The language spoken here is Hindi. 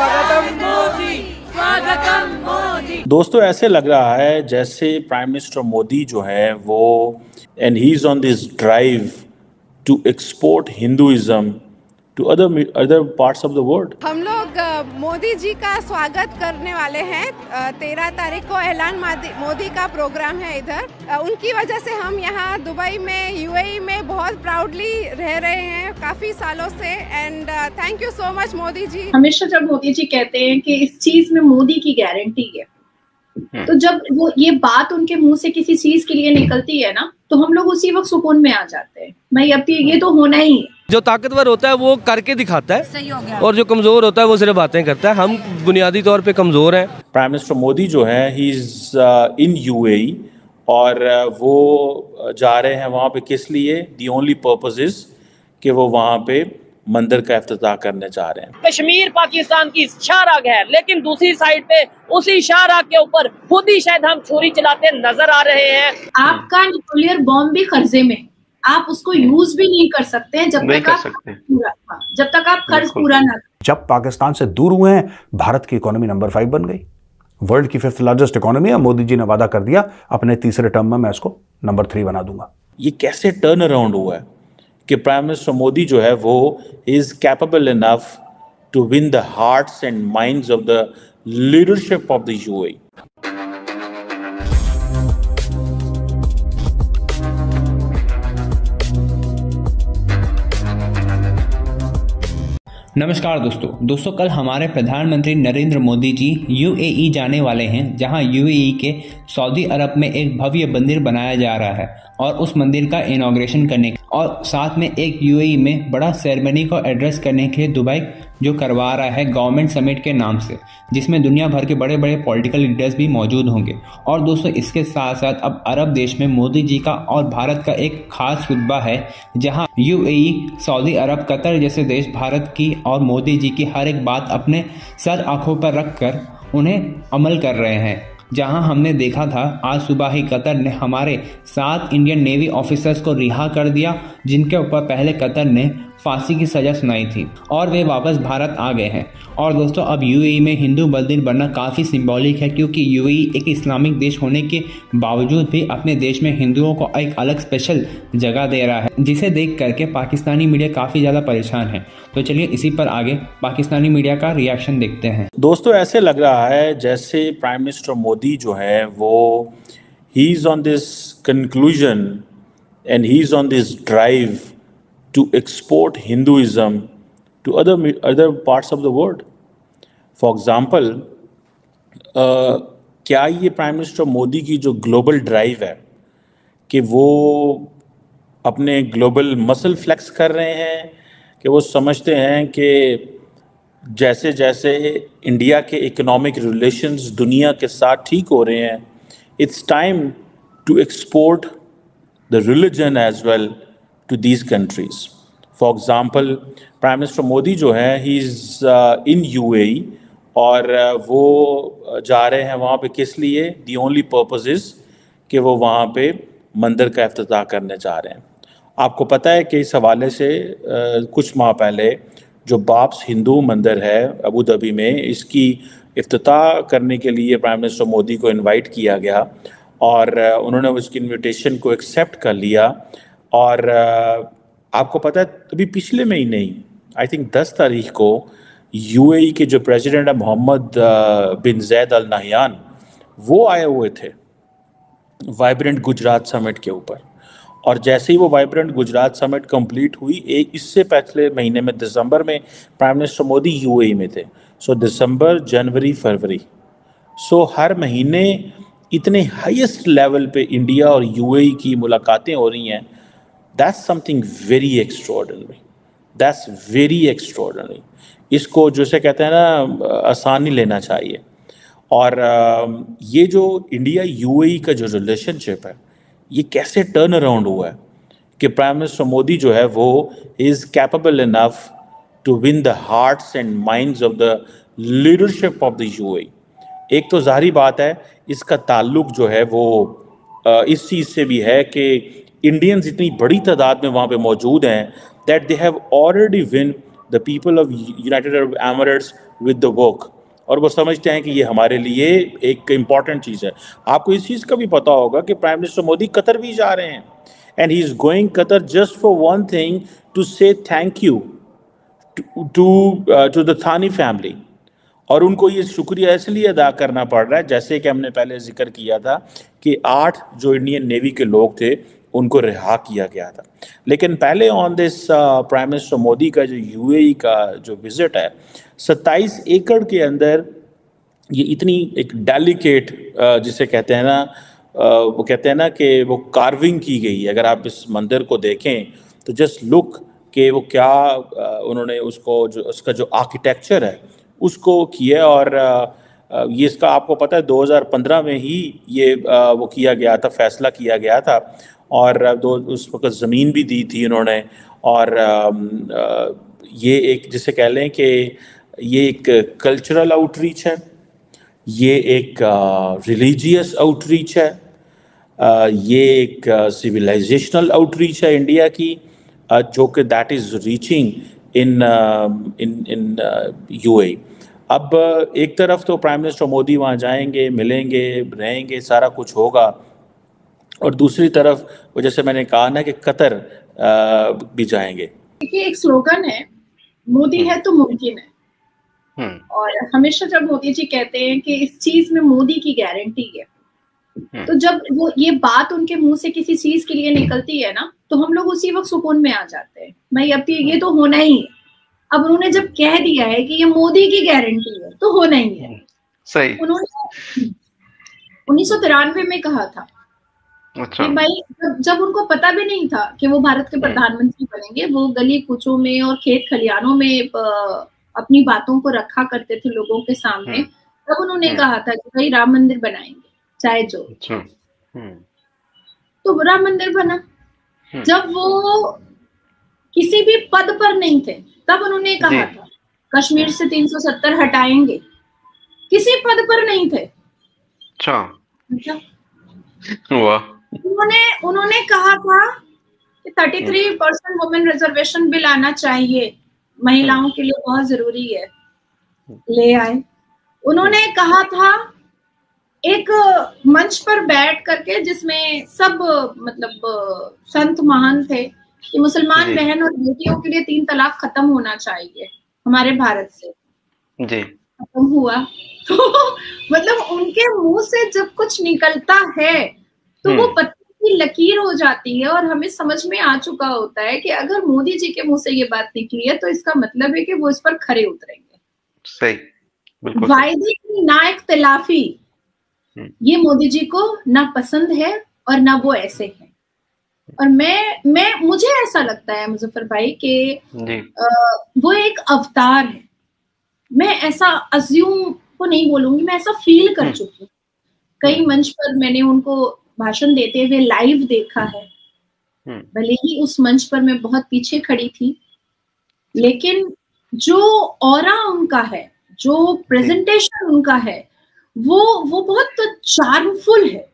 स्वागतम मोदी। दोस्तों, ऐसे लग रहा है जैसे प्राइम मिनिस्टर मोदी जो है वो and he is on this drive to export Hinduism to other parts of the world. हम लोग मोदी जी का स्वागत करने वाले हैं। 13 तारीख को ऐलान मोदी का प्रोग्राम है इधर। उनकी वजह से हम यहाँ दुबई में यूएई में बहुत प्राउडली रह रहे हैं काफी सालों से। And thank you so much Modi ji. हमेशा जब मोदी जी कहते हैं कि इस चीज में मोदी की गारंटी है, तो जब वो ये बात उनके मुंह से किसी चीज के लिए निकलती है ना, तो हम लोग उसी वक्त सुकून में आ जाते हैं। भाई अब ये तो होना ही है। जो ताकतवर होता है वो करके दिखाता है, सही हो गया। और जो कमजोर होता है वो सिर्फ बातें करता है। हम बुनियादी तौर पे कमजोर हैं। प्राइम मिनिस्टर मोदी जो है ही इज इन यूएई और वो जा रहे हैं वहाँ पे किस लिए? दी ओनली पर्पस इज कि वो वहाँ पे मंदिर का इफ्तिताह करने जा रहे हैं। कश्मीर पाकिस्तान की शाहराग है, लेकिन दूसरी साइड पे उसी शाहराग के ऊपर खुद ही शायद हम छुरी चलाते नजर आ रहे हैं। आपका न्यूक्लियर बॉम्ब भी कर्जे में, आप उसको यूज भी नहीं कर सकते हैं जब तक आप कर्ज पूरा ना। जब पाकिस्तान से दूर हुए हैं, भारत की इकोनॉमी नंबर 5 बन गई। वर्ल्ड की 5th लार्जेस्ट इकोनॉमी है। मोदी जी ने वादा कर दिया अपने तीसरे टर्म में मैं इसको नंबर 3 बना दूंगा। ये कैसे टर्न अराउंड हुआ है कि प्राइम मिनिस्टर मोदी जो है वो is capable enough to win the hearts and minds of the leadership of the UAE. नमस्कार दोस्तों, कल हमारे प्रधानमंत्री नरेंद्र मोदी जी यूएई जाने वाले हैं, जहां यूएई के सऊदी अरब में एक भव्य मंदिर बनाया जा रहा है और उस मंदिर का इनॉग्रेशन करने और साथ में एक यूएई में बड़ा सेरेमनी को एड्रेस करने के लिए दुबई जो करवा रहा है गवर्नमेंट समिट के नाम से, जिसमें दुनिया भर के बड़े बड़े पॉलिटिकल लीडर्स भी मौजूद होंगे। और दोस्तों, इसके साथ साथ अब अरब देश में मोदी जी का और भारत का एक खास रुतबा है, जहां यूएई, सऊदी अरब, कतर जैसे देश भारत की और मोदी जी की हर एक बात अपने सर आंखों पर रखकर उन्हें अमल कर रहे हैं। जहां हमने देखा था आज सुबह ही कतर ने हमारे 7 इंडियन नेवी ऑफिसर्स को रिहा कर दिया, जिनके ऊपर पहले कतर ने फांसी की सजा सुनाई थी और वे वापस भारत आ गए हैं। और दोस्तों, अब यूएई में हिंदू मंदिर बनना काफ़ी सिंबॉलिक है, क्योंकि यूएई एक इस्लामिक देश होने के बावजूद भी अपने देश में हिंदुओं को एक अलग स्पेशल जगह दे रहा है, जिसे देख करके पाकिस्तानी मीडिया काफ़ी ज़्यादा परेशान है। तो चलिए इसी पर आगे पाकिस्तानी मीडिया का रिएक्शन देखते हैं। दोस्तों, ऐसे लग रहा है जैसे प्राइम मिनिस्टर मोदी जो है वो ही is on this conclusion and he is on this drive to export Hinduism to other parts of the world. For example, क्या ये प्राइम मिनिस्टर मोदी की जो ग्लोबल ड्राइव है कि वो अपने ग्लोबल मसल फ्लेक्स कर रहे हैं, कि वो समझते हैं कि जैसे जैसे इंडिया के इकोनॉमिक रिलेशंस दुनिया के साथ ठीक हो रहे हैं, it's time to export the religion as well to these countries. For example, prime minister Modi जो है ही इज इन यूएई और वो जा रहे हैं वहाँ पे किस लिए? दी ओनली पर्पस इज कि वो वहाँ पे मंदिर का इफ्तिताह करने जा रहे हैं। आपको पता है कि इस हवाले से कुछ माह पहले जो बाब्स हिंदू मंदिर है अबू धाबी में, इसकी इफ्तिताह करने के लिए प्राइम मिनिस्टर मोदी को इनवाइट किया गया और उन्होंने उसकी इन्विटेशन को एक्सेप्ट कर लिया। और आपको पता है अभी पिछले महीने ही आई थिंक 10 तारीख को यूएई के जो प्रेसिडेंट है मोहम्मद बिन जैद अल नहयान, वो आए हुए थे वाइब्रेंट गुजरात समिट के ऊपर। और जैसे ही वो वाइब्रेंट गुजरात समिट कंप्लीट हुई, एक इससे पिछले महीने में दिसंबर में प्राइम मिनिस्टर मोदी यूएई में थे। सो दिसंबर, जनवरी, फरवरी, सो हर महीने इतने हाईएस्ट लेवल पे इंडिया और यूएई की मुलाकातें हो रही हैं। That's something very extraordinary. That's very extraordinary. इसको जैसे कहते हैं ना, आसान नहीं लेना चाहिए। और ये जो इंडिया यूएई का जो रिलेशनशिप है, ये कैसे टर्न अराउंड हुआ है कि प्राइम मिनिस्टर मोदी जो है वो is capable enough to win the hearts and minds of the leadership of the UAE. एक तो ज़ाहिर बात है इसका ताल्लुक जो है वो इस चीज़ से भी है कि इंडियंस इतनी बड़ी तादाद में वहाँ पे मौजूद हैं that they have already win the people of United Arab Emirates with the work, और वो समझते हैं कि ये हमारे लिए एक इम्पॉर्टेंट चीज़ है। आपको इस चीज़ का भी पता होगा कि प्राइम मिनिस्टर मोदी कतर भी जा रहे हैं, and he is going Qatar just for one thing, to say thank you to the Thani family. और उनको ये शुक्रिया इसलिए अदा करना पड़ रहा है, जैसे कि हमने पहले जिक्र किया था कि 8 जो इंडियन नेवी के लोग थे उनको रिहा किया गया था। लेकिन पहले on this prime minister Modi का जो यूएई का जो विजिट है, 27 एकड़ के अंदर ये इतनी एक डेलिकेट जिसे कहते हैं ना, वो कहते हैं ना कि वो कार्विंग की गई है। अगर आप इस मंदिर को देखें तो जस्ट लुक कि वो क्या उन्होंने उसको जो उसका जो आर्किटेक्चर है उसको किया। और ये इसका आपको पता है 2015 में ही ये वो किया गया था, फैसला किया गया था, और उस वक्त ज़मीन भी दी थी उन्होंने। और ये एक जिसे कह लें कि ये एक कल्चरल आउटरीच है, ये एक रिलीजियस आउटरीच है, ये एक सिविलाइजेशनल आउटरीच है इंडिया की, जो कि that is reaching in UAE. अब एक तरफ तो प्राइम मिनिस्टर मोदी वहाँ जाएंगे, मिलेंगे, रहेंगे, सारा कुछ होगा, और दूसरी तरफ वो जैसे मैंने कहा ना कि कतर भी जाएंगे। देखिए, एक स्लोगन है, मोदी है तो मुमकिन है। और हमेशा जब मोदी जी कहते हैं कि इस चीज में मोदी की गारंटी है, तो जब वो ये बात उनके मुंह से किसी चीज के लिए निकलती है ना, तो हम लोग उसी वक्त सुकून में आ जाते हैं, भाई अब ये तो होना ही है। अब उन्होंने जब कह दिया है कि ये मोदी की गारंटी है तो होना ही है। सही। उन्होंने 1993 में कहा था। अच्छा। कि भाई जब उनको पता भी नहीं था कि वो भारत के प्रधानमंत्री बनेंगे, वो गली कूचों में और खेत खलियानों में अपनी बातों को रखा करते थे लोगों के सामने, तब उन्होंने कहा था कि भाई राम मंदिर बनाएंगे चाहे जो। तो राम मंदिर बना। जब वो किसी भी पद पर नहीं थे तब उन्होंने कहा था कश्मीर से 370 हटाएंगे, किसी पद पर नहीं थे। अच्छा। वाह। उन्होंने कहा था कि 33% वुमेन रिजर्वेशन बिल आना चाहिए, महिलाओं के लिए बहुत जरूरी है, ले आए। उन्होंने कहा था एक मंच पर बैठ करके जिसमें सब मतलब संत महान थे कि मुसलमान बहन और बेटियों के लिए 3 तलाक खत्म होना चाहिए हमारे भारत से। जी। खत्म हुआ। तो मतलब उनके मुंह से जब कुछ निकलता है तो वो पत्थर की लकीर हो जाती है, और हमें समझ में आ चुका होता है कि अगर मोदी जी के मुंह से ये बात निकली है तो इसका मतलब है कि वो इस पर खरे उतरेंगे। सही, बिल्कुल। वायदे की ना इख्तिलाफी, ये मोदी जी को ना पसंद है और ना वो ऐसे हैं। और मुझे ऐसा लगता है मुजफ्फर भाई कि वो एक अवतार है। मैं ऐसा अज्यूम तो नहीं बोलूंगी, मैं ऐसा फील कर चुकी हूँ। कई मंच पर मैंने उनको भाषण देते हुए लाइव देखा है, भले ही उस मंच पर मैं बहुत पीछे खड़ी थी, लेकिन जो ऑरा उनका है, जो प्रेजेंटेशन उनका है, वो बहुत चार्मफुल है।